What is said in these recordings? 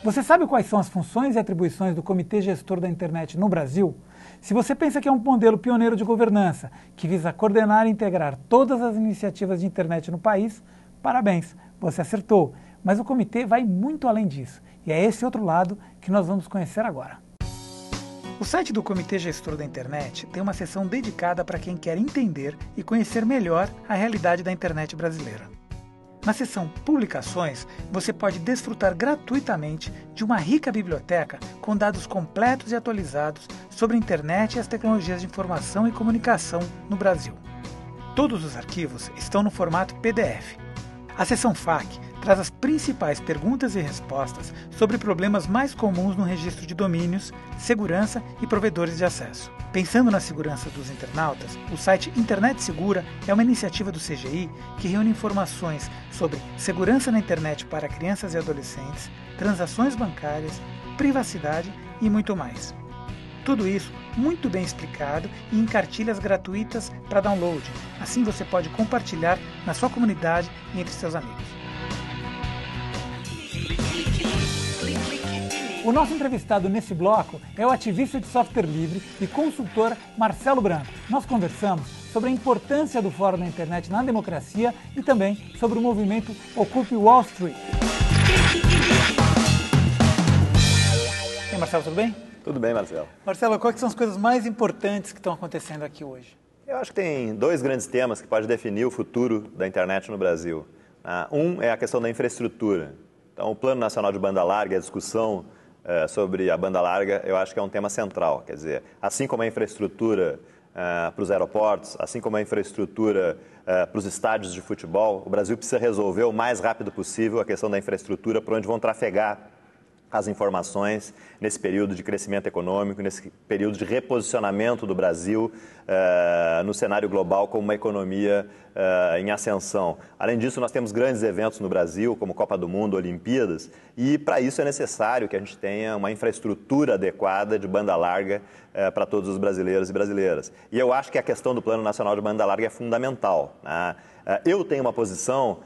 Você sabe quais são as funções e atribuições do Comitê Gestor da Internet no Brasil? Se você pensa que é um modelo pioneiro de governança, que visa coordenar e integrar todas as iniciativas de internet no país, parabéns, você acertou. Mas o comitê vai muito além disso, e é esse outro lado que nós vamos conhecer agora. O site do Comitê Gestor da Internet tem uma seção dedicada para quem quer entender e conhecer melhor a realidade da internet brasileira. Na seção Publicações, você pode desfrutar gratuitamente de uma rica biblioteca com dados completos e atualizados sobre a internet e as tecnologias de informação e comunicação no Brasil. Todos os arquivos estão no formato PDF. A seção FAQ traz as principais perguntas e respostas sobre problemas mais comuns no registro de domínios, segurança e provedores de acesso. Pensando na segurança dos internautas, o site Internet Segura é uma iniciativa do CGI que reúne informações sobre segurança na internet para crianças e adolescentes, transações bancárias, privacidade e muito mais. Tudo isso muito bem explicado e em cartilhas gratuitas para download. Assim você pode compartilhar na sua comunidade e entre seus amigos. O nosso entrevistado nesse bloco é o ativista de software livre e consultor Marcelo Branco. Nós conversamos sobre a importância do Fórum da Internet na democracia e também sobre o movimento Ocupe Wall Street. E aí, Marcelo, tudo bem? Tudo bem, Marcelo. Marcelo, quais são as coisas mais importantes que estão acontecendo aqui hoje? Eu acho que tem dois grandes temas que podem definir o futuro da internet no Brasil. Um é a questão da infraestrutura. Então, o Plano Nacional de Banda Larga, a discussão sobre a banda larga, eu acho que é um tema central. Quer dizer, assim como a infraestrutura para os aeroportos, assim como a infraestrutura para os estádios de futebol, o Brasil precisa resolver o mais rápido possível a questão da infraestrutura por onde vão trafegar as informações nesse período de crescimento econômico, nesse período de reposicionamento do Brasil no cenário global como uma economia em ascensão. Além disso, nós temos grandes eventos no Brasil, como Copa do Mundo, Olimpíadas, e para isso é necessário que a gente tenha uma infraestrutura adequada de banda larga para todos os brasileiros e brasileiras. E eu acho que a questão do Plano Nacional de Banda Larga é fundamental, né? Eu tenho uma posição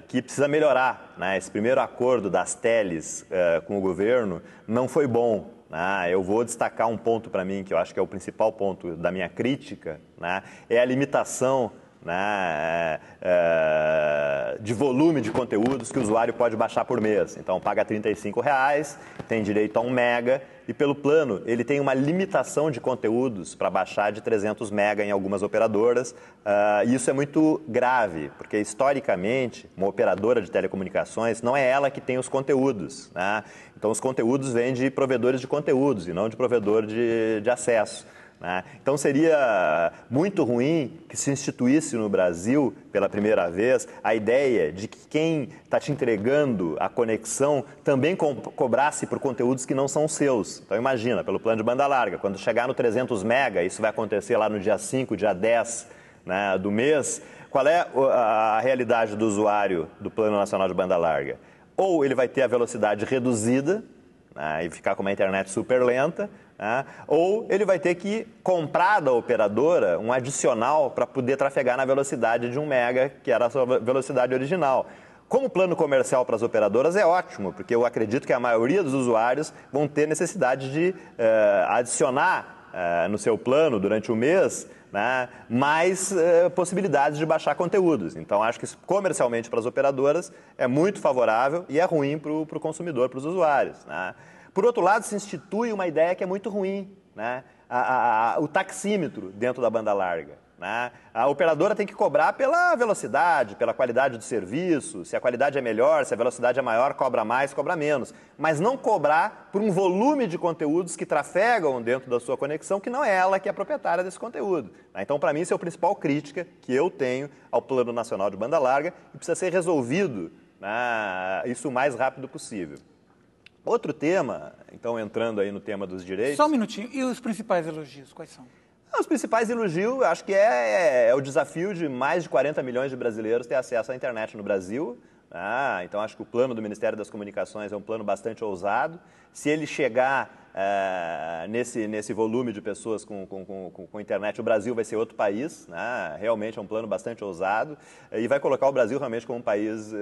que precisa melhorar, né? Esse primeiro acordo das teles com o governo não foi bom. Eu vou destacar um ponto para mim, que eu acho que é o principal ponto da minha crítica, né? É a limitação, né, de volume de conteúdos que o usuário pode baixar por mês. Então, paga R$ 35,00, tem direito a 1 mega, e pelo plano ele tem uma limitação de conteúdos para baixar de 300 mega em algumas operadoras. E isso é muito grave, porque historicamente uma operadora de telecomunicações não é ela que tem os conteúdos, né? Então, os conteúdos vêm de provedores de conteúdos e não de provedor de acesso. Então seria muito ruim que se instituísse no Brasil, pela primeira vez, a ideia de que quem está te entregando a conexão também cobrasse por conteúdos que não são seus. Então imagina, pelo plano de banda larga, quando chegar no 300 mega, isso vai acontecer lá no dia 5, dia 10, né, do mês, qual é a realidade do usuário do Plano Nacional de Banda Larga? Ou ele vai ter a velocidade reduzida, né, e ficar com uma internet super lenta, ou ele vai ter que comprar da operadora um adicional para poder trafegar na velocidade de 1 mega, que era a sua velocidade original. Como plano comercial para as operadoras é ótimo, porque eu acredito que a maioria dos usuários vão ter necessidade de adicionar no seu plano durante o mês, né, mais possibilidades de baixar conteúdos. Então, acho que isso, comercialmente para as operadoras é muito favorável e é ruim para o consumidor, para os usuários, né? Por outro lado, se institui uma ideia que é muito ruim, né? O taxímetro dentro da banda larga, né? A operadora tem que cobrar pela velocidade, pela qualidade do serviço. Se a qualidade é melhor, se a velocidade é maior, cobra mais, cobra menos. Mas não cobrar por um volume de conteúdos que trafegam dentro da sua conexão, que não é ela que é a proprietária desse conteúdo. Então, para mim, isso é a principal crítica que eu tenho ao Plano Nacional de Banda Larga e precisa ser resolvido, né, isso o mais rápido possível. Outro tema, então entrando aí no tema dos direitos... Só um minutinho, e os principais elogios, quais são? Os principais elogios, acho que é o desafio de mais de 40 milhões de brasileiros ter acesso à internet no Brasil. Então acho que o plano do Ministério das Comunicações é um plano bastante ousado. Se ele chegar nesse volume de pessoas com internet, o Brasil vai ser outro país, né? Realmente é um plano bastante ousado e vai colocar o Brasil realmente como um país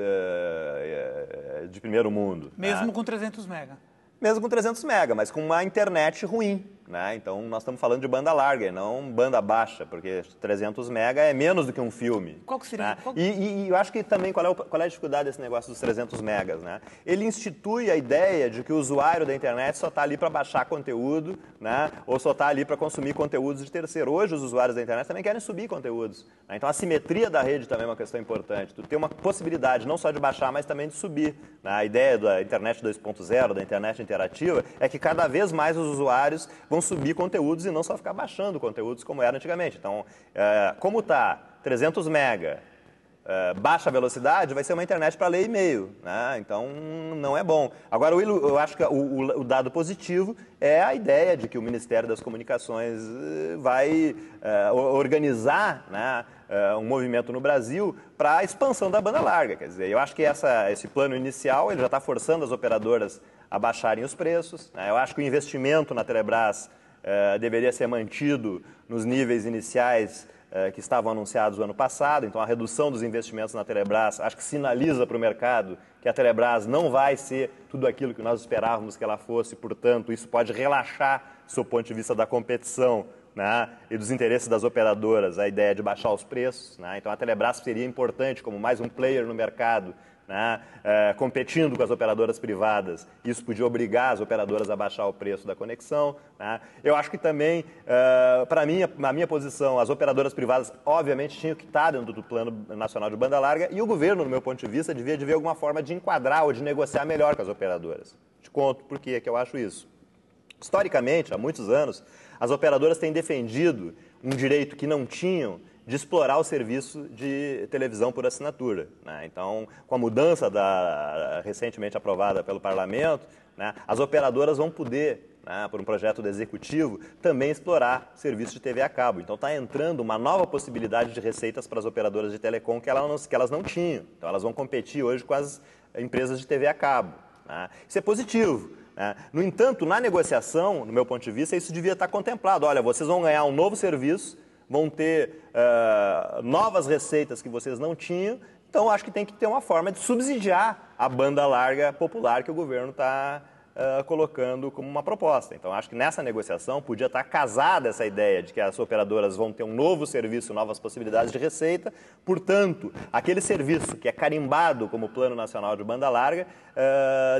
de primeiro mundo. Mesmo, né? com 300 mega. Mesmo com 300 mega, mas com uma internet ruim, né? Então, nós estamos falando de banda larga e não banda baixa, porque 300 mega é menos do que um filme. Qual que seria? Né? E eu acho que também, qual é a dificuldade desse negócio dos 300 megas? Né? Ele institui a ideia de que o usuário da internet só está ali para baixar conteúdo, né? Ou só está ali para consumir conteúdos de terceiro. Hoje, os usuários da internet também querem subir conteúdos. Né? Então, a simetria da rede também é uma questão importante. Tu tem uma possibilidade não só de baixar, mas também de subir. Né? A ideia da internet 2.0, da internet interativa, é que cada vez mais os usuários vão subir conteúdos e não só ficar baixando conteúdos como era antigamente. Então, como está 300 mega, baixa velocidade, vai ser uma internet para ler e-mail. Né? Então, não é bom. Agora, eu acho que o dado positivo é a ideia de que o Ministério das Comunicações vai organizar, né, um movimento no Brasil para a expansão da banda larga. Quer dizer, eu acho que esse plano inicial ele já está forçando as operadoras a baixarem os preços. Né? Eu acho que o investimento na Telebrás deveria ser mantido nos níveis iniciais que estavam anunciados no ano passado. Então, a redução dos investimentos na Telebrás acho que sinaliza para o mercado que a Telebrás não vai ser tudo aquilo que nós esperávamos que ela fosse. Portanto, isso pode relaxar, do ponto de vista da competição, né, e dos interesses das operadoras, a ideia de baixar os preços. Né? Então, a Telebrás seria importante como mais um player no mercado, né, competindo com as operadoras privadas. Isso podia obrigar as operadoras a baixar o preço da conexão. Né? Eu acho que também, para mim, a minha posição, as operadoras privadas, obviamente, tinham que estar dentro do Plano Nacional de Banda Larga e o governo, no meu ponto de vista, devia de ver alguma forma de enquadrar ou de negociar melhor com as operadoras. Te conto por que eu acho isso. Historicamente, há muitos anos, as operadoras têm defendido um direito que não tinham de explorar o serviço de televisão por assinatura. Né? Então, com a mudança recentemente aprovada pelo Parlamento, né, as operadoras vão poder, né, por um projeto do Executivo, também explorar serviço de TV a cabo. Então, está entrando uma nova possibilidade de receitas para as operadoras de telecom que elas não tinham. Então, elas vão competir hoje com as empresas de TV a cabo. Né? Isso é positivo. No entanto, na negociação, no meu ponto de vista, isso devia estar contemplado. Olha, vocês vão ganhar um novo serviço, vão ter novas receitas que vocês não tinham, então acho que tem que ter uma forma de subsidiar a banda larga popular que o governo está colocando como uma proposta. Então acho que nessa negociação podia estar casada essa ideia de que as operadoras vão ter um novo serviço, novas possibilidades de receita, portanto, aquele serviço que é carimbado como Plano Nacional de Banda Larga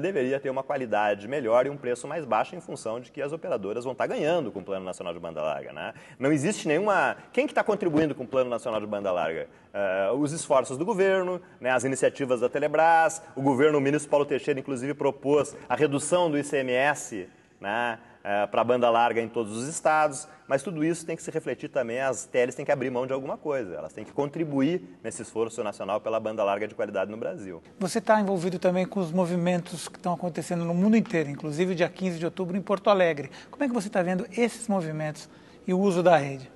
deveria ter uma qualidade melhor e um preço mais baixo em função de que as operadoras vão estar ganhando com o Plano Nacional de Banda Larga. Né? Não existe nenhuma... Quem que está contribuindo com o Plano Nacional de Banda Larga? Os esforços do governo, né, as iniciativas da Telebrás, o governo, o ministro Paulo Teixeira, inclusive, propôs a redução do ICMS, né, para a banda larga em todos os estados, mas tudo isso tem que se refletir também, as teles têm que abrir mão de alguma coisa, elas têm que contribuir nesse esforço nacional pela banda larga de qualidade no Brasil. Você está envolvido também com os movimentos que estão acontecendo no mundo inteiro, inclusive o dia 15 de outubro em Porto Alegre. Como é que você está vendo esses movimentos e o uso da rede?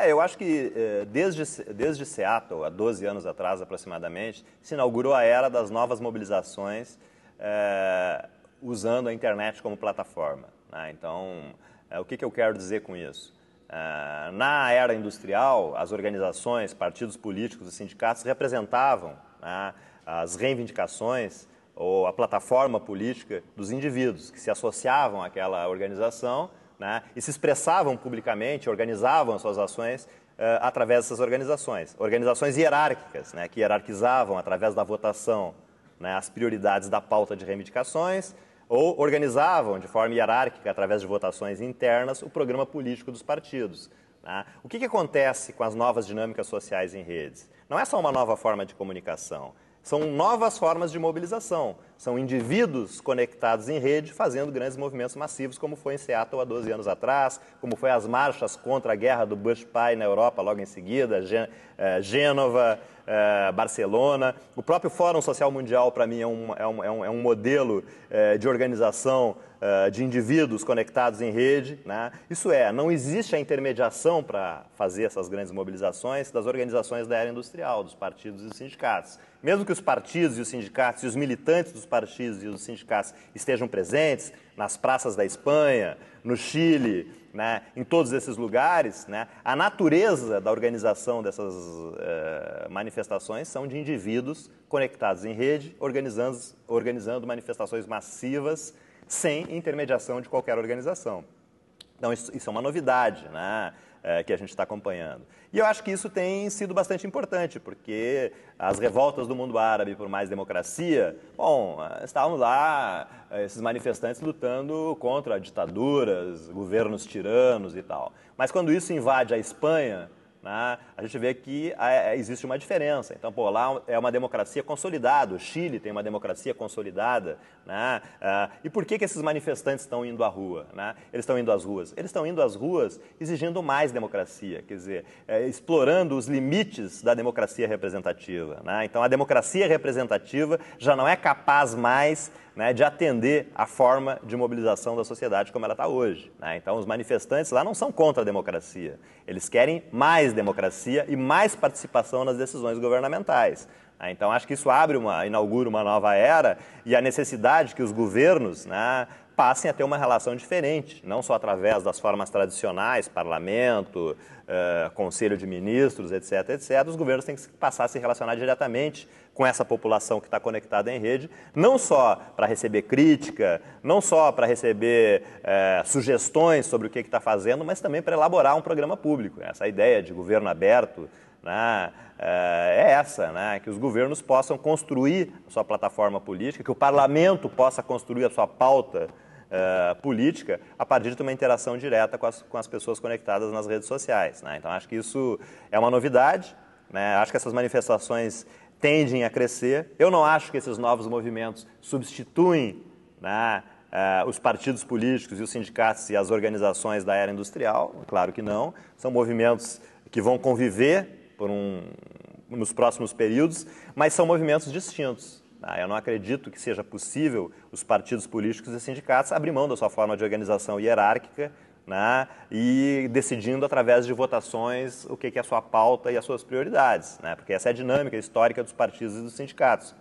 Eu acho que desde Seattle, há 12 anos atrás aproximadamente, se inaugurou a era das novas mobilizações usando a internet como plataforma. Né? Então, o que eu quero dizer com isso? Na era industrial, as organizações, partidos políticos e sindicatos representavam, né, as reivindicações ou a plataforma política dos indivíduos que se associavam àquela organização, né, e se expressavam publicamente, organizavam as suas ações através dessas organizações. Organizações hierárquicas, né, que hierarquizavam através da votação, né, as prioridades da pauta de reivindicações, ou organizavam de forma hierárquica, através de votações internas, o programa político dos partidos. Né? O que acontece com as novas dinâmicas sociais em redes? Não é só uma nova forma de comunicação, são novas formas de mobilização. São indivíduos conectados em rede fazendo grandes movimentos massivos, como foi em Seattle há 12 anos atrás, como foi as marchas contra a guerra do Bush Pai na Europa logo em seguida, Gênova, Barcelona. O próprio Fórum Social Mundial, para mim, é um modelo de organização de indivíduos conectados em rede. Né? Isso não existe a intermediação para fazer essas grandes mobilizações das organizações da era industrial, dos partidos e dos sindicatos. Mesmo que os partidos e os sindicatos e os militantes dos partidos e os sindicatos estejam presentes nas praças da Espanha, no Chile, né, em todos esses lugares, né, a natureza da organização dessas manifestações são de indivíduos conectados em rede, organizando manifestações massivas sem intermediação de qualquer organização. Então, isso é uma novidade, né, que a gente está acompanhando. E eu acho que isso tem sido bastante importante, porque as revoltas do mundo árabe por mais democracia, bom, estavam lá esses manifestantes lutando contra ditaduras, governos tiranos e tal. Mas quando isso invade a Espanha, né, a gente vê que existe uma diferença. Então, pô, lá é uma democracia consolidada, o Chile tem uma democracia consolidada, né? E por que esses manifestantes estão indo à rua? Né? Eles estão indo às ruas? Eles estão indo às ruas exigindo mais democracia, quer dizer, explorando os limites da democracia representativa. Né? Então, a democracia representativa já não é capaz mais, né, de atender a forma de mobilização da sociedade como ela está hoje. Né? Então, os manifestantes lá não são contra a democracia, eles querem mais democracia e mais participação nas decisões governamentais. Então, acho que isso inaugura uma nova era e a necessidade que os governos, né, passem a ter uma relação diferente, não só através das formas tradicionais, parlamento, conselho de ministros, etc., etc. Os governos têm que passar a se relacionar diretamente com essa população que está conectada em rede, não só para receber crítica, não só para receber sugestões sobre o que está fazendo, mas também para elaborar um programa público. Essa ideia de governo aberto, né, é essa, né, que os governos possam construir a sua plataforma política, que o parlamento possa construir a sua pauta política a partir de uma interação direta com as pessoas conectadas nas redes sociais. Né? Então, acho que isso é uma novidade, né? Acho que essas manifestações tendem a crescer. Eu não acho que esses novos movimentos substituem, né, os partidos políticos e os sindicatos e as organizações da era industrial, claro que não. São movimentos que vão conviver nos próximos períodos, mas são movimentos distintos. Eu não acredito que seja possível os partidos políticos e sindicatos abrir mão da sua forma de organização hierárquica, né, e decidindo através de votações o que é a sua pauta e as suas prioridades, né, porque essa é a dinâmica histórica dos partidos e dos sindicatos.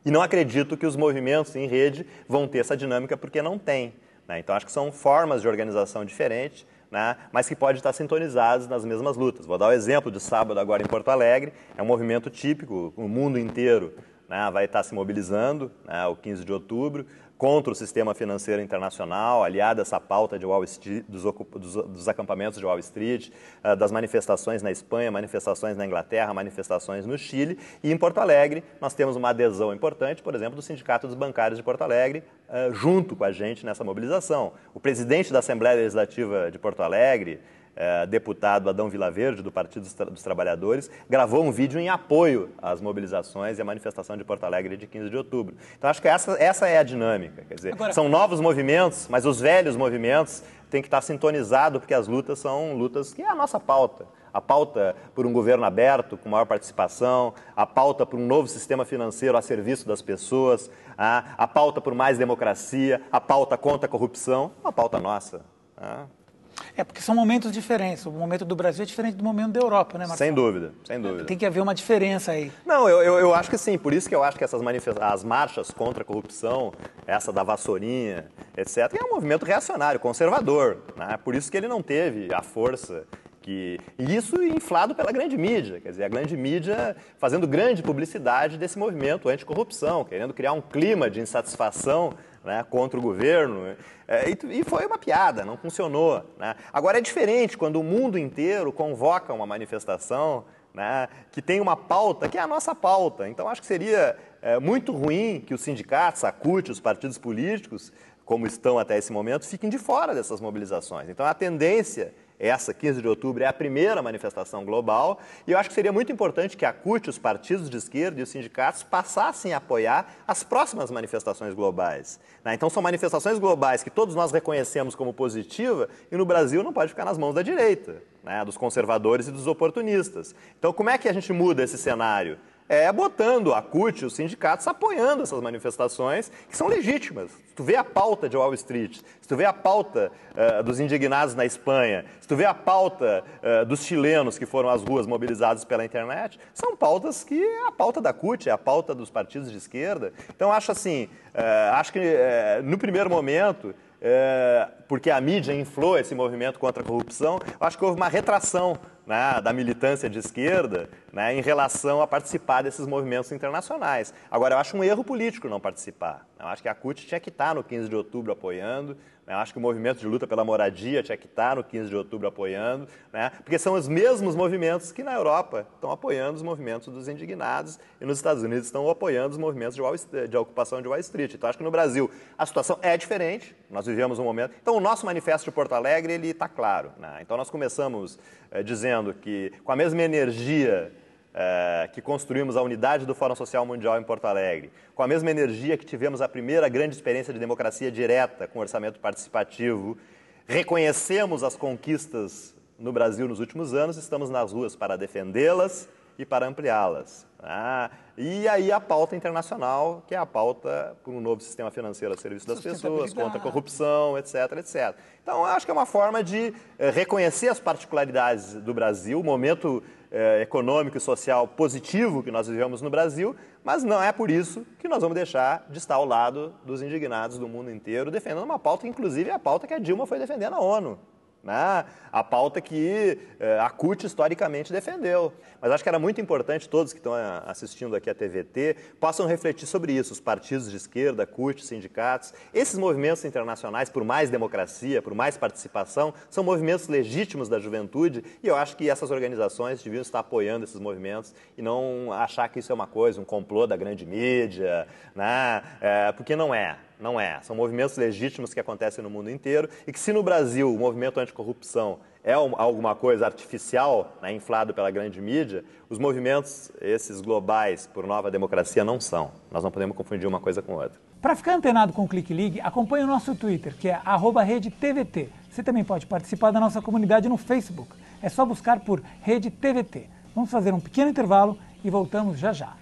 E não acredito que os movimentos em rede vão ter essa dinâmica porque não tem. Né, então, acho que são formas de organização diferentes, né, mas que podem estar sintonizados nas mesmas lutas. Vou dar o exemplo de sábado agora em Porto Alegre, é um movimento típico, o mundo inteiro, né, vai estar se mobilizando, né, o 15 de outubro, contra o sistema financeiro internacional, aliado a essa pauta de Wall Street, dos acampamentos de Wall Street, das manifestações na Espanha, manifestações na Inglaterra, manifestações no Chile. E em Porto Alegre nós temos uma adesão importante, por exemplo, do Sindicato dos Bancários de Porto Alegre, junto com a gente nessa mobilização. O presidente da Assembleia Legislativa de Porto Alegre, deputado Adão Vilaverde, do Partido dos Trabalhadores, gravou um vídeo em apoio às mobilizações e à manifestação de Porto Alegre de 15 de outubro. Então, acho que essa é a dinâmica. Quer dizer, agora, são novos movimentos, mas os velhos movimentos têm que estar sintonizados, porque as lutas são lutas que é a nossa pauta. A pauta por um governo aberto, com maior participação, a pauta por um novo sistema financeiro a serviço das pessoas, a pauta por mais democracia, a pauta contra a corrupção, uma pauta nossa. Porque são momentos diferentes. O momento do Brasil é diferente do momento da Europa, né, Marcelo? Sem dúvida, sem dúvida. Tem que haver uma diferença aí. Não, eu acho que sim. Por isso que eu acho que as marchas contra a corrupção, essa da vassourinha, etc., é um movimento reacionário, conservador. Né? Por isso que ele não teve a força e isso inflado pela grande mídia. Quer dizer, a grande mídia fazendo grande publicidade desse movimento anticorrupção, querendo criar um clima de insatisfação, né, contra o governo, e foi uma piada, não funcionou. Né? Agora é diferente quando o mundo inteiro convoca uma manifestação, né, que tem uma pauta que é a nossa pauta. Então acho que seria muito ruim que os sindicatos, a CUT, os partidos políticos, como estão até esse momento, fiquem de fora dessas mobilizações. Então a tendência, essa 15 de outubro, é a primeira manifestação global e eu acho que seria muito importante que a CUT, os partidos de esquerda e os sindicatos passassem a apoiar as próximas manifestações globais. Né? Então são manifestações globais que todos nós reconhecemos como positiva e no Brasil não pode ficar nas mãos da direita, né? Dos conservadores e dos oportunistas. Então como é que a gente muda esse cenário? é botando a CUT, os sindicatos, apoiando essas manifestações que são legítimas. Se tu vê a pauta de Wall Street, se tu vê a pauta dos indignados na Espanha, se tu vê a pauta dos chilenos que foram às ruas mobilizados pela internet, são pautas que é a pauta da CUT, é a pauta dos partidos de esquerda. Então, acho assim, acho que no primeiro momento, porque a mídia inflou esse movimento contra a corrupção, eu acho que houve uma retração, né, da militância de esquerda, né, em relação a participar desses movimentos internacionais. Agora, eu acho um erro político não participar. Eu acho que a CUT tinha que estar no 15 de outubro apoiando, né, eu acho que o movimento de luta pela moradia tinha que estar no 15 de outubro apoiando, né, porque são os mesmos movimentos que na Europa estão apoiando os movimentos dos indignados e nos Estados Unidos estão apoiando os movimentos de ocupação de Wall Street. Então, acho que no Brasil a situação é diferente, nós vivemos um momento... Então, o nosso manifesto de Porto Alegre, ele está claro, né? Então, nós começamos dizendo que, com a mesma energia que construímos a unidade do Fórum Social Mundial em Porto Alegre, com a mesma energia que tivemos a primeira grande experiência de democracia direta com orçamento participativo, reconhecemos as conquistas no Brasil nos últimos anos, estamos nas ruas para defendê-las e para ampliá-las. E aí a pauta internacional, que é a pauta por um novo sistema financeiro a serviço das pessoas, contra a corrupção, etc, etc. Então, acho que é uma forma de reconhecer as particularidades do Brasil, o momento econômico e social positivo que nós vivemos no Brasil, mas não é por isso que nós vamos deixar de estar ao lado dos indignados do mundo inteiro, defendendo uma pauta, inclusive a pauta que a Dilma foi defender na ONU. Né? A pauta que a CUT historicamente defendeu. Mas acho que era muito importante todos que estão assistindo aqui a TVT possam refletir sobre isso, os partidos de esquerda, CUT, sindicatos. Esses movimentos internacionais, por mais democracia, por mais participação, são movimentos legítimos da juventude e eu acho que essas organizações deviam estar apoiando esses movimentos e não achar que isso é uma coisa, um complô da grande mídia, né? Porque não é. Não é. São movimentos legítimos que acontecem no mundo inteiro e que se no Brasil o movimento anticorrupção é alguma coisa artificial, né, inflado pela grande mídia, os movimentos, esses globais por nova democracia, não são. Nós não podemos confundir uma coisa com outra. Para ficar antenado com o Clique Ligue, acompanhe o nosso Twitter, que é @RedeTVT. Você também pode participar da nossa comunidade no Facebook. É só buscar por Rede TVT. Vamos fazer um pequeno intervalo e voltamos já já.